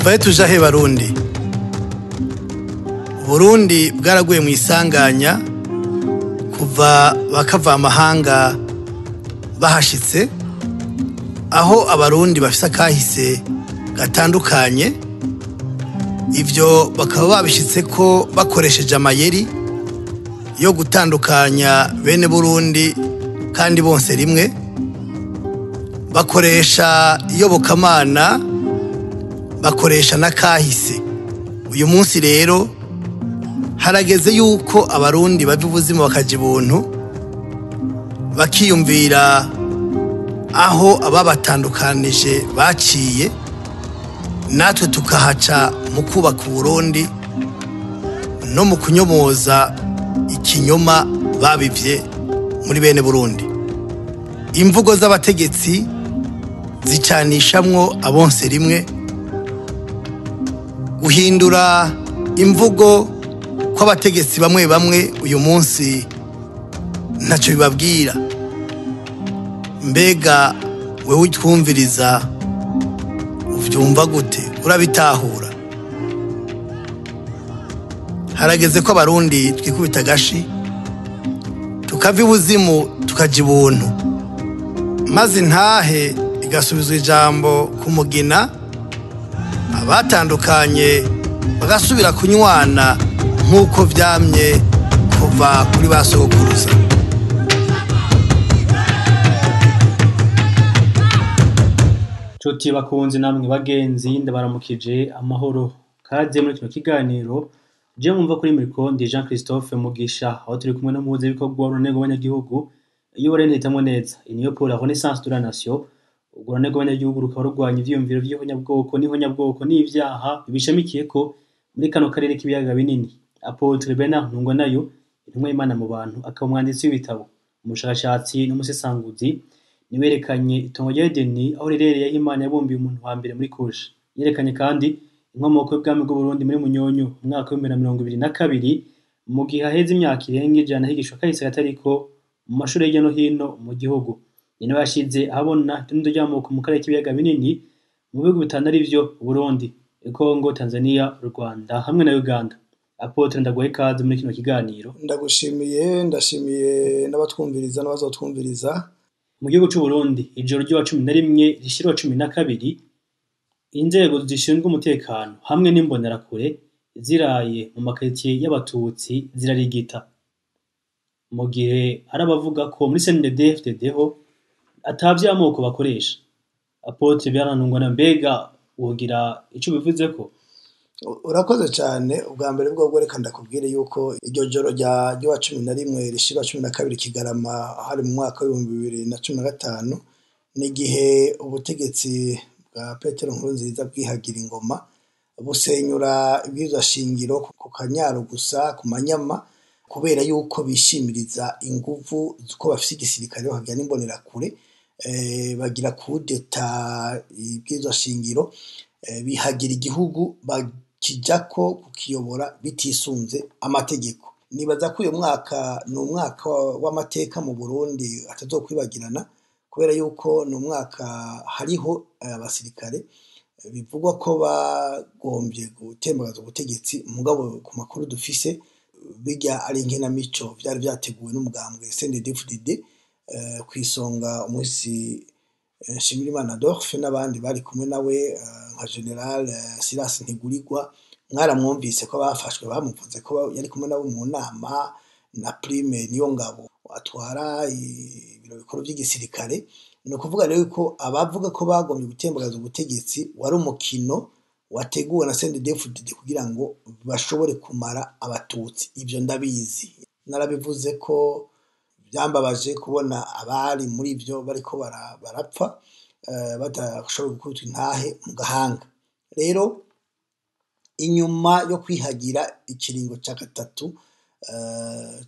tuvaye tuja he Barundi? Burundi bwaraguye mu isanganya kuva bakava amahanga bahashitse, aho abarundi bafise akahise gatandukanye. Ivyo bakaba babishitse ko bakoresheje amayeri yo gutandukanya bene Burundi kandi bonse rimwe, bakoresha iyobokamana, bakoresha n'akahise. Uyu munsi rero harageze yuko abarundi bava ubuzima bakaja ibuntu, bakiyumvira aho ababatandukanije baciye, natwe tukahaca mu kubaka Burundi no mu kunyomoza ikinyoma babivye muri bene Burundi. Imvugo z'abategetsi zicanishamwo abonse rimwe, guhindura imvugo kw'abategetsi bamwe bamwe uyu munsi ntaco bibabwira. Mbega wewe utwumviriza uvyumva gute? Urabitahura? Harageze ko abarundi twikubita agashi, tukava ibuzimu tukaja ibuntu, maze intahe igasubizwa ijambo ku mugina, abatandukanye bagasubira kunywana nk'uko vyamye kuva kuri ba sogokuruza. Nshuti bakunzi namwe bagenzi, ndabaramukije amahoro. Kaze muri kino kiganiro je mumva kuri micro ndi Jean Christophe Mugisha, aho turi kumwe n'umuhuza w'ibikorwa w'urunego w'abanyagihugu iyo barenetamo neza Union pour la Renaissance de la Nation. Urwo runego w'abanyagihugu rukaba rurwanya ivyiyumviro vy'ihonyabwoko n'ihonyabwoko n'ivyaha bishamikiye ko muri kano karere k'ibiyaga binini. Apotre Bernard Ntungwanayo, intumwa y'Imana mu bantu, akaba umwanditsi w'ibitabo, umushakashatsi n'umusesanguzi, niwerekanye itongo rya Edeni aho rirereye Imana yabumbiye umuntu wa mbere muri kusha. Yerekanye kandi inkomoko y'ubwami bw'u Burundi muri Munyonyo mu mwaka wa 2022, mu gihe haheze imyaka irenga ijana higishwa kahise katariko mu mashuri hirya no hino mu gihugu. Ni nawe yashize ahabona itundu ry'amoko mu karere k'ibiyaga binini mu bihugu bitanu arivyo Burundi, Kongo, Tanzania, Rwanda hamwe na Uganda. Apotre ndaguhe ikaze muri kino kiganiro. Ndashimiye n'abatwumviriza n'abazotwumviriza. Mu gihugu c'u Burundi ijoro ryo 11 rishira 12, inzego zishinzwe umutekano hamwe n'imbonerakure ziraye mu makaritiye y'abatutsi zirarigita, mu gihe hari abavuga ko muri CNDD-FDD ho atavy'amoko bakoresha. Apotre Bernard, mbega wogira ico bivuze ko? Urakoze cyane. Ubwa mbere bwo reka ndakubwire yuko iryo joro rya 11 rishira 12 Kigarama hari mu mwaka wa 2015 n'igihe ubutegetsi bwa Petero Nkurunziza bwihagira ingoma busenyura ibwirizwa shingiro ku Kanyaro gusa ku Manyama, kubera yuko bishimiriza inguvu zuko bafise igisirikare bahagira n'imbonerakure, bagira kudeta ibwirizwa shingiro, bihagira igihugu bakijako kukiyobora bitisunze amategeko. Nibaza ko uyu mwaka ni umwaka w'amateka mu Burundi atazokwibagirana, kubera yuko ni umwaka hariho abasirikare bivugwa ko bagombye gutembagaza ubutegetsi, mugabo ku makuru dufise bijya ari inkinamico vyari vyateguwe n'umugambwe CNDD-FDD, kwisonga umusi Nshimirimana Adolphe n'abandi bari kumwe nawe nka General Silas Ntigurirwa. Mwaramwumvise ko bafashwe, bamuvuze ko yari kumwe nabo mu nama na Prime Niyongabo atwara ibiro bikuru by'igisirikare. No kuvuga rero ko abavuga ko bagombye gutembagaza ubutegetsi wari umukino wateguwe na CNDD-FDD kugira ngo bashobore kumara abatutsi. Ivyo ndabizi, narabivuze ko byambabaje kubona abari muri ivyo bariko barapfa badashoboye gukubitwa intahe mu gahanga. Rero inyuma yo kwihagira ikiringo ca gatatu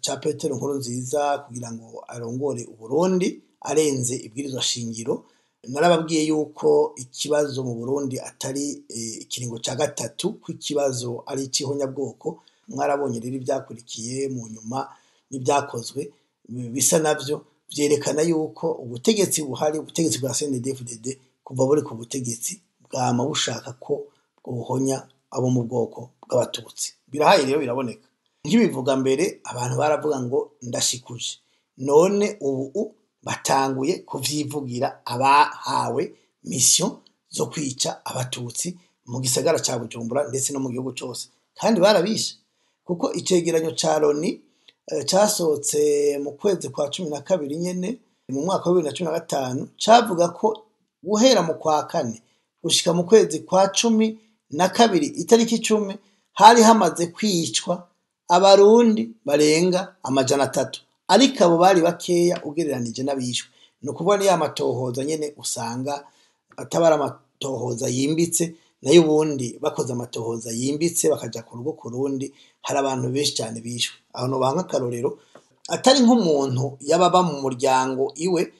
ca Petero Nkurunziza kugira ngo arongore Uburundi arenze ibwirizwa shingiro, narababwiye yuko ikibazo mu Burundi atari ikiringo ca gatatu, ko ikibazo ari icihonyabwoko. Mwarabonye rero ivyakurikiye mu nyuma n'ibyakozwe bisa navyo vyerekana yuko ubutegetsi buhari, ubutegetsi bwa CNDD-FDD kuva buri ku butegetsi bwama bushaka ko ubuhonya abo mu bwoko bw'abatutsi. Birahaye rero biraboneka. Nk'ibivuga mbere abantu baravuga ngo ndashikuje, none ubu batanguye kuvyivugira abahawe mission zo kwica abatutsi mu gisagara ca Bujumbura ndetse no mu gihugu cose, kandi barabishe kuko icegeranyo ca Loni casohotse mu kwezi kwa 12 nyene mu mwaka wa 2015 cavuga ko guhera mu kwa kane gushika mu kwezi kwa 12 itariki 10 hari hamaze kwicwa abarundi barenga 300, ariko abo bari bakeya ugereranije n'abishwe. No kuvuga ni amatohoza nyene usanga atabara amatohoza yimbitse, nayo ubundi bakoze amatohoza yimbitse bakaja ku rugo kurundi hari abantu benshi cyane bishwe. Aho no banka karorero atari nk'umuntu yababa mu muryango iwe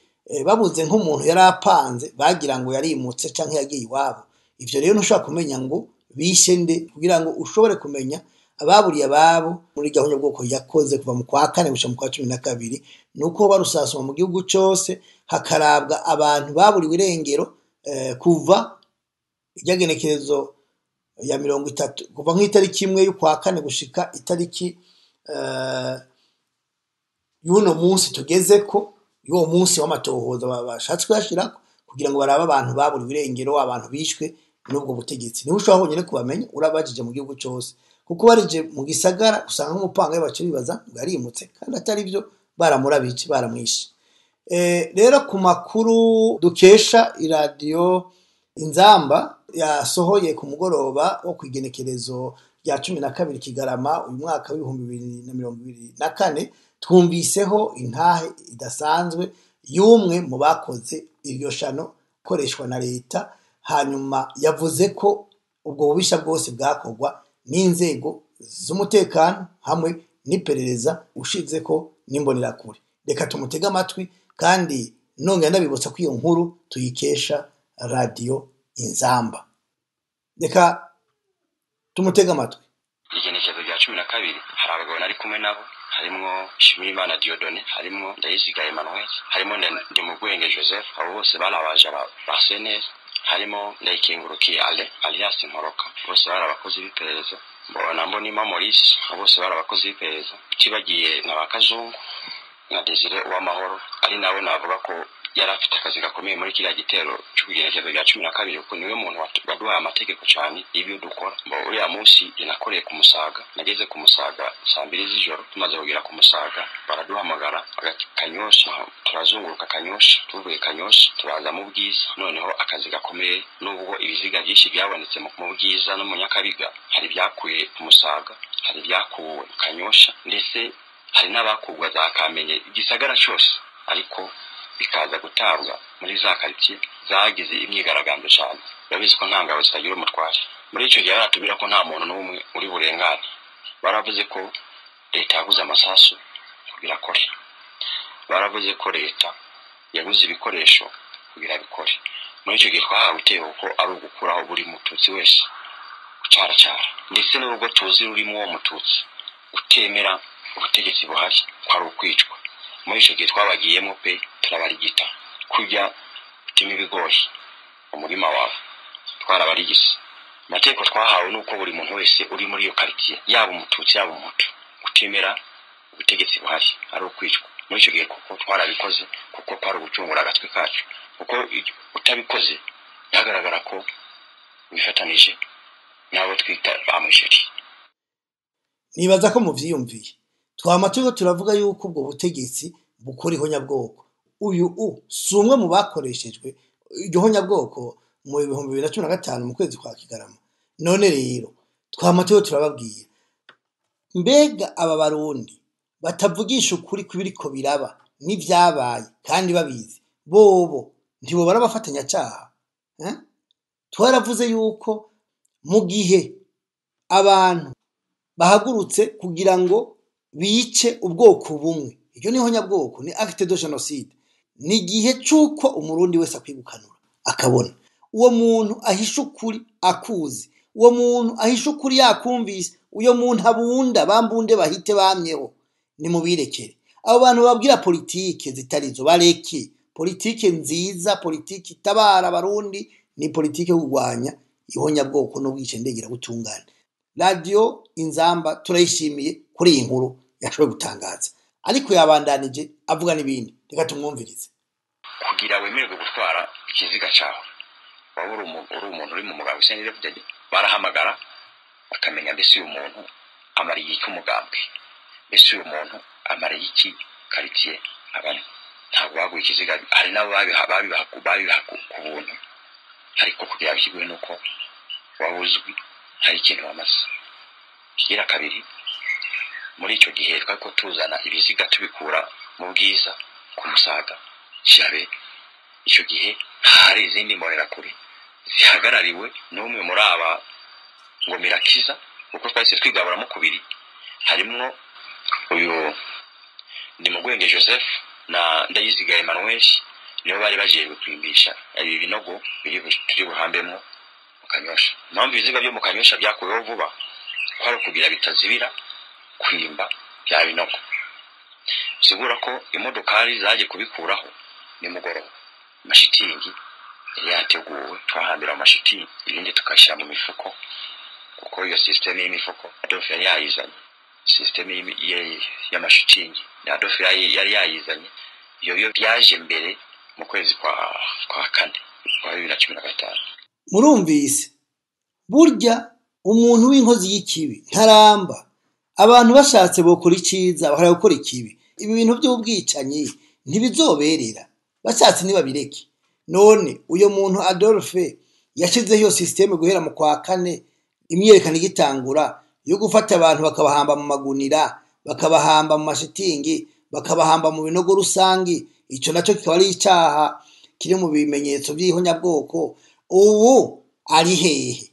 babuze nk'umuntu yarapanze bagira ngo yarimutse canke yagiye iwabo. Ivyo rero ntushobora kumenya ngo bishe nde, kugira ngo ushobore kumenya ababuriye ababo muri gahunda bwoko yakoze kuva mu kwa kane gushika mu kwa 12 nuko barusasuma mu gihugu cyose hakarabwa abantu baburiwe irengero kuva ijyagenekerezo ya 30 kuva nk'itariki imwe y'ukwa kane gushika itariki y'uno munsi tugezeko, y'uwo munsi w'amatohoza bashatse kuyashirako kugira ngo barabe abantu baburiwe irengero, abantu bishwe n'ubwo butegetsi. Niho ushobora honyine kubamenya urabajije mu gihugu cyose, kuko barije mu gisagara usanga nk'umupanga y'abace bibaza ngo yarimutse kandi atari byo, baramurabice baramwishe. Rero ku makuru dukesha iradiyo Inzamba yasohoye ku mugoroba wo kwigenekerezo rya 12 Kigarama uyu mwaka wa 2024 twumviseho intahe idasanzwe y'umwe mu bakoze iryo shano koreshwa na leta, hanyuma yavuze ko ubwo bubisha bwose bwakorwa n'inzego z'umutekano hamwe n'iperereza ushize ko n'imbonerakure. Reka tumutega amatwi kandi nongera ndabibutsa ko iyo nkuru tuyikesha radio Inzamba. Reka tumutega amatwi. Igenekerezo rya 12 hari abagabo nari kumwe nabo, harimo Shimirimana Diodone, harimo Ndayiziga Emmanuel, harimo Ndimugwenge Joseph, abo bose barabaje ba CNS, harimo Ndayikengurukiye alias Nkoroka, bose barabakozi b'iperereza. Mbona Mbonima Maurice, bose barabakozi b'iperereza. Kibagiye n'abakazungu na Desire Uwamahoro, ari nawe navuga ko yari afite akazi gakomeye muri kiriya gitero cy'ubugenekerezo rya 12 kuko niwe muntu waduhaye amategeko cyane y'ibyo dukora. Uriya munsi inakoreye ku Musaga, nageze ku Musaga saa 2 z'ijoro, tumaze kugera ku Musaga baraduhamagara Kanyosha, turazunguruka Kanyosha, tuvuye Kanyosha turaza mu Bwiza. Noneho akazi gakomeye n'ubwo ibiziga byinshi byabonetse mu Bwiza no mu Nyakabiga, hari byakuye ku Musaga, hari byakuwe Kanyosha, ndetse hari n'abakugwa za Kamenye igisagara cyose, ariko bikaza gutabwa muri za quartier zagize imyigaragambyo cyane. Babizi ko ntangabo zitagira umutware. Muri icyo gihe baratubira ko nta muntu n'umwe uri burengane. Baravuze ko leta yaguze amasasu kugira akore, baravuze ko leta yaguze ibikoresho kugira bikore. Muri icyo gihe twahawe iteko ko ari ugukuraho buri mututsi wese gucaracara, ndetse n'ubwo tuzi rurimo uwo mututsi utemera ubutegetsi buhari ko ari ukwicwa. Muri icyo gihe twabagiyemo pe turabarigita kujya gutema ibigori umurima wawe, twarabarigise. Amategeko twahawe nuko buri muntu wese uri muri iyo quartier, yaba umututsi yaba umutu, utemera ubutegetsi buhari ari ukwicwa. Muri icyo gihe kuko twarabikoze, kuko kwari ugucungura agatwe kacu, kuko utabikoze yagaragara ko bifatanije nabo twita bamwisheri. Nibaza ko muvyiyumviye twamategeko turavuga yuko ubwo butegetsi bukora ihonyabwoko. Uyu si umwe mu bakoreshejwe iryo honyabwoko mu 2015 mu kwezi kwa Kigarama. None rero twamategeko turababwiye, mbega aba barundi batavugisha ukuri kw'ibiriko biraba n'ivyabaye kandi babizi, bobo ntibo barabafatanya cyaha. Twaravuze yuko mu gihe abantu bahagurutse kugira ngo bice ubwoko bumwe, iryo ni honyabwoko, ni acte de génocide, ni gihe cyuko umurundi wese akwibukanura akabona uwo muntu ahisha ukuri akuzi, uwo muntu ahisha ukuri yakumvise, uyo muntu abunda bambunde bahite bamyeho. Ni mubirekere abo bantu babwira politike zitarizo, bareke politike nziza, politike itabara abarundi, ni politike yo kurwanya ihonyabwoko n'ubwicanyi ndegera butungane. Radio Inzamba turayishimiye kuri iyi nkuru yashoboye gutangaza, ariko yabandanije avuga n'ibindi. Reka tumwumvirize. Kugira wemererwe gutwara ikiziga cyawe waba uri umuntu uri mu mugambwe CNDD-FDD barahamagara bakamenya mbese uyu muntu amariye iki umugambwe, mbese uyu muntu amariye iki quartier abantu. Ntabwo baguye ikiziga, hari nabo babiha ku buntu, ariko kugira bikigwe nuko wabuzwi hari ikintu wamaze. Kigira kabiri, muri icyo gihe twako tuzana ibiziga tubikura mu Bwiza ku Musaga Jabe, icyo gihe hari izindi mbonerakure zihagarariwe n'umwe muri aba ngo Mirakiza, kuko twahise twigaburamo kubiri, harimwo uyu Ndimugwenge Joseph na Ndayizigaye Emmanuel, nibo bari bagiye kwimbisha ibi binogo biri turi buhambemo mu Kanyosha. Impamvu ibiziga byo mu Kanyosha byakuweho vuba kwari kugira bitazibira kwimba bya binogo. Sigura ko imodokari zaje kubikuraho ni mugoroba, amashitingi yari yateguwe, twahambira amashitingi ibindi tukashyira mu mifuko, kuko iyo system y'imifuko Adolphe yari yayizanye. System y'amashitingi Adolphe yari yayizanye, iyo byaje mbere mu kwezi kwa kane kwa 2015. Murumvise, burya umuntu w'inkozi y'ikibi ntaramba. Abantu bashatse bokora iciza bahora gukora ikibi. Ibi bintu by'ubwicanyi ntibizoberera, bashatse nibabireke. None uyo muntu Adolphe yashizeho iyo system guhera mu kwa kane, imyerekano igitangura yo gufata abantu bakabahamba mu magunira, bakabahamba mu mashitingi, bakabahamba mu binogo rusangi. Ico naco kikaba ari icaha kiri mu bimenyetso by'ihonyabwoko. Ubu ari hehe?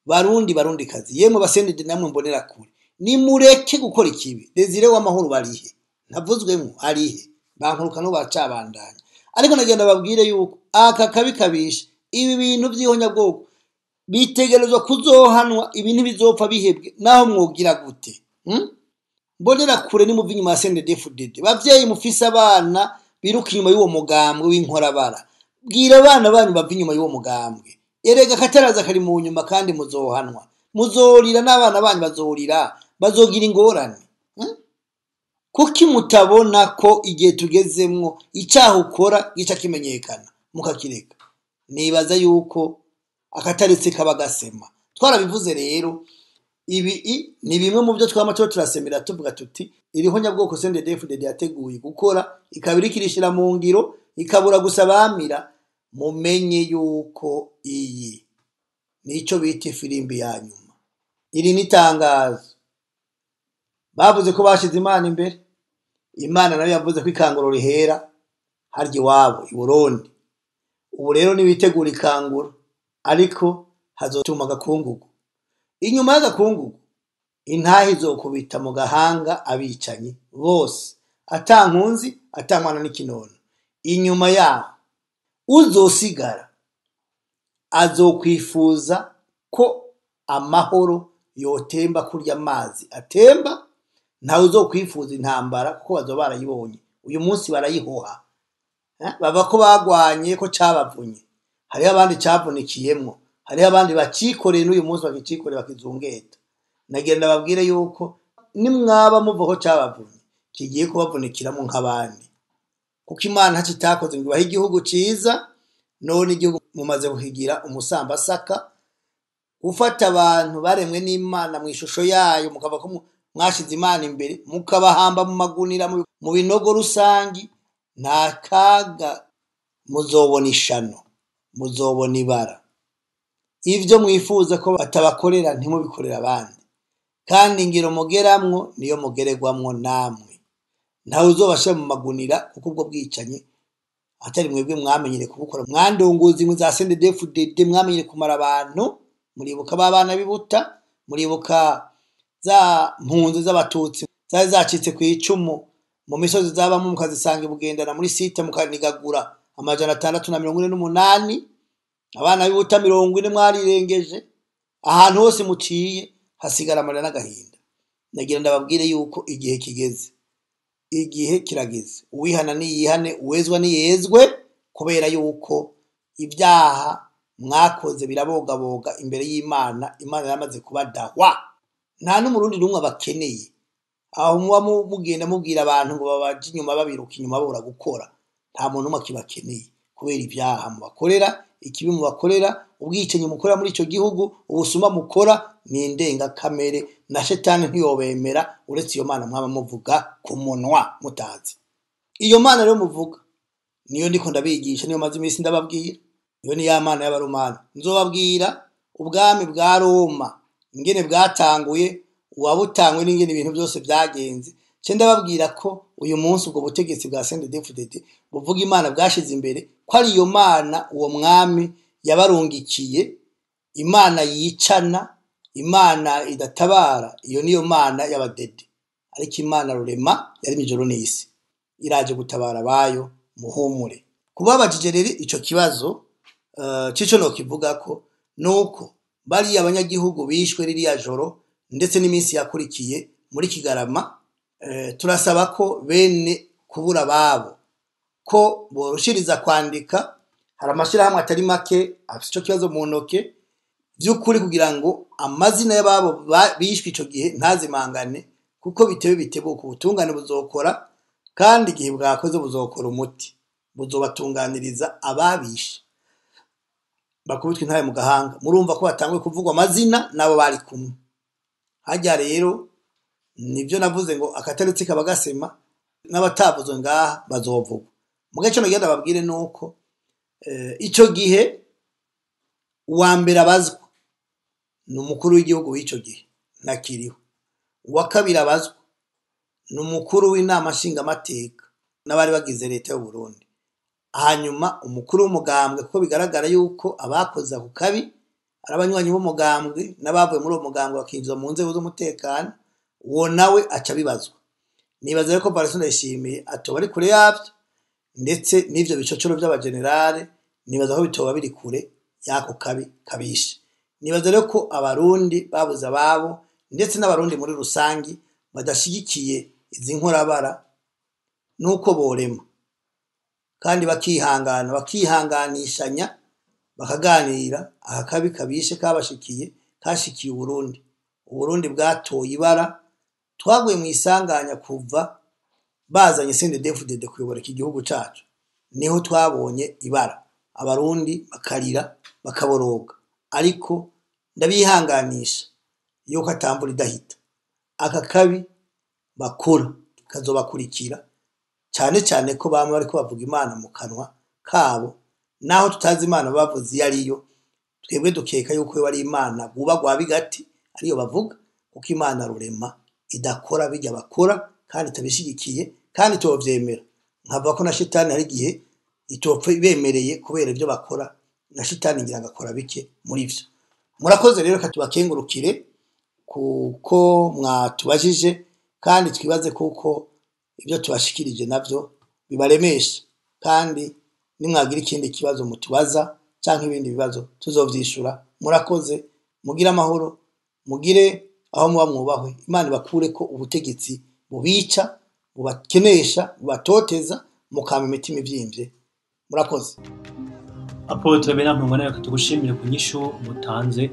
Barundi kazi, yemwe basendede namwe mbonera kure, nimureke gukora ikibi. Desire w'amahoro barihe? Ntavuzwemo arihe? Bankuruka no bacabandanya. Ariko nagenda babwire yuko aka kabi kabisha ibi bintu by'ihonyabwoko bitegerezwa kuzohanwa, ibintu bizopfa bihebwe naho mwogira gute. Mbonera kure ni muvinyi ma CNDD-FDD. Bavyeyi mufise abana biruka inyuma y'uwo mugambwe w'inkorabara, bwira abana banyu bava inyuma y'uwo mugambwe. Erega kataraza kari mu nyuma kandi muzohanwa, muzorira n'abana banyu bazorira, bazogira ingorane. Kuki mutabona ko igihe tugezemwo icyaha ukora gica kimenyekana mukakireka? Nibaza yuko akataretse kabagasema. Twarabivuze rero, ibi ni bimwe mu byo twamato turasemera tuvuga tuti irihonyabwoko CNDD-FDD yateguye gukora, ikabiri kirishira mu ngiro, ikabura gusa bamira. Mumenye yuko iyi nico bita filimbi ya nyuma. Iri nitangazo bavuze ko bashize Imana imbere. Imana nayo yavuze ko ikanguro rihera harya iwabo i Burundi. Ubu rero nibitegura ikanguro, ariko hazotuma gakungugu. Inyuma y'agakungugu intahi zokubita mu gahanga abicanyi bose, atankunzi atamwana n'ikinono. Inyuma yaho uzosigara azokwifuza ko amahoro yotemba kurya amazi atemba. Ntawe uzokwifuza intambara kuko bazoba barayibonye. Uyu munsi barayihoha, baba ko bagwanye ko cabavunye. Hari abandi cavunikiyemwo, hari abandi bacikoreye n'uyu munsi bakicikoreye bakizungeta. Nagenda babwire yuko nimwaba muva ko cabavunye kigiye kubavunikiramo nk'abandi, kuko Imana hacitakoze ngo bahe igihugu ciza. None igihugu mumaze kuhigira umusambasaka, ufata abantu baremwe n'Imana mu ishusho yayo, mukava ko mwashize Imana imbere, mukabahamba mu magunira mu binogo rusangi. Nta kaga, muzobona ishano, muzobona ibara. Ivyo mwifuza ko batabakorera ntimubikorera abandi, kandi ingiro mugeramwo niyo mugeregwamwo namwe. Ntawe uzobashira mu magunira, kuko ubwo bwicanyi atari mwebwe mwamenyere kubukora. Mwandongozi mu za CNDD-FDD mwamenyere kumara abantu. Muribuka babana bibuta, muribuka za mpunzi z'abatutsi zari zacitse ku icumu mu misozi zabamo, mukazisanga ibugendana muri site mukanigagura 648. Abana bibuta 40 mwarirengeje, ahantu hose muciye hasigara amarira n'agahinda. Nagira ndababwire yuko igihe kigeze, igihe kirageze. Uwihana ni yihane, uwezwa ni yezwe, kubera yuko ibyaha mwakoze birabogaboga imbere y'Imana. Imana yamaze kubadahwa, nta n'umurundi n'umwe abakeneye. Aho muba mugenda mubwira abantu ngo babaje inyuma babiruka inyuma babura gukora, nta muntu n'umwe akibakeneye kubera ibyaha mubakorera, ikibi mubakorera, ubwicanyi mukora muri ico gihugu, ubusuma mukora ni indengakamere, na shetani ntiyobemera uretse iyo Mana mwaba muvuga ku munwa mutazi. Iyo Mana rero muvuga niyo ndiko ndabigisha, niyo maze iminsi ndababwira. Iyo ni ya Mana y'Abaromani. Nzobabwira ubwami bwa Roma ingene bwatanguye, uwabutangwe n'ingene ibintu byose byagenze. Ce ndababwira ko uyu munsi ubwo butegetsi bwa CNDD-FDD buvuga Imana bwashize imbere, ko ari iyo Mana uwo mwami yabarungikiye, Imana yicana, Imana idatabara. Iyo niyo Mana y'abadede, ariko Imana rurema yari ijuru n'isi, iraje gutabara bayo. Muhumure. Kubabajije rero ico kibazo cico no kivuga ko nuko bari abanyagihugu bishwe ririya joro ndetse n'iminsi yakurikiye muri Kigarama. Turasaba ko bene kubura babo ko boroshiriza kwandika. Hari amashirahamwe atari make afite ico kibazo mu ntoke by'ukuri, kugira ngo amazina y'ababo bishwe ico gihe ntazimangane, kuko bitewe bitebuka ubutungane buzokora, kandi igihe bwakoze buzokora umuti, buzobatunganiriza ababishe bakubitwe intaye mu gahanga. Murumva ko batanguye kuvugwa amazina nabo bari kumwe. Hajya rero nibyo navuze ngo akataretse kaba gasema, n'abatavuzwe ngaha bazovugwa. Mu gace no genda babwire nuko ico gihe uwa mbere abazwa ni umukuru w'igihugu w'ico gihe nakiriho, uwa kabiri abazwa ni umukuru w'inama nshingamateka n'abari bagize leta y'u Burundi, hanyuma umukuru w'umugambwe, kuko bigaragara yuko abakoze ako kabi ari abanywanyi b'umugambwe n'abavuye muri uwo mugambwe bakinjizwa mu nzego z'umutekano, uwo nawe aca bibazwa. Nibaza ko Paris Ndayishimiye atoba ari kure yavyo, ndetse n'ivyo bicocoro by'abagenerale nibaza ko bitoba biri kure yako kabi kabishe. Nibaza rero ko abarundi babuze ababo ndetse n'abarundi muri rusangi badashigikiye izi nkorabara nuko borema kandi bakihangana, bakihanganishanya, bakaganira. Aha kabi kabishe kabashikiye kashikiye Uburundi. Uburundi bwatoye ibara, twaguye mu isanganya kuva bazanye CNDD-FDD kuyobora iki gihugu cacu, niho twabonye ibara. Abarundi bakarira bakaboroga, ariko ndabihanganisha yuko atambura idahita. Aka kabi bakora kazobakurikira, cyane cyane ko bamwe bariko bavuga Imana mu kanwa kabo, naho tutazi Imana bavuze iyo ariyo. Twebwe dukeka yuko yo ari Imana bubagwa bigati ariyo bavuga, kuko Imana rurema idakora bijya bakora, kandi itabishigikiye, kandi tovyemera. Nkava ko na shitani hari gihe itopfa bemereye kubera ibyo bakora, na shitani ngira ngakora bike muri byo. Murakoze rero katubakengurukire kuko mwatubajije, kandi twibaze kuko ibyo tubashikirije navyo bibaremesha, kandi nimwagira ikindi kibazo mutubaza canke ibindi bibazo tuzovyishura. Murakoze, mugire amahoro, mugire aho muba mwubahwe. Imana bakure ko ubutegetsi bubica, bubakenesha, bubatoteza, mukama imitima ivyimvye. Murakoze. Apotre Benamwe ngwana reka tugushimire ku nyishu mutanze,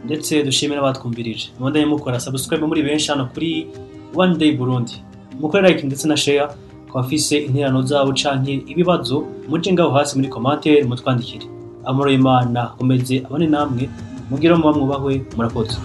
ndetse dushimire abatwumvirije. Mwandanye mukora subscribe muri benshi hano kuri One Day Burundi, mukore like ndetse na share. Kwa afise interano zabo canke ibibazo muje ngaho hasi muri commentaire mutwandikire. Amoro y'Imana komeze abone namwe, mugire mu bamwubahwe. Murakoze.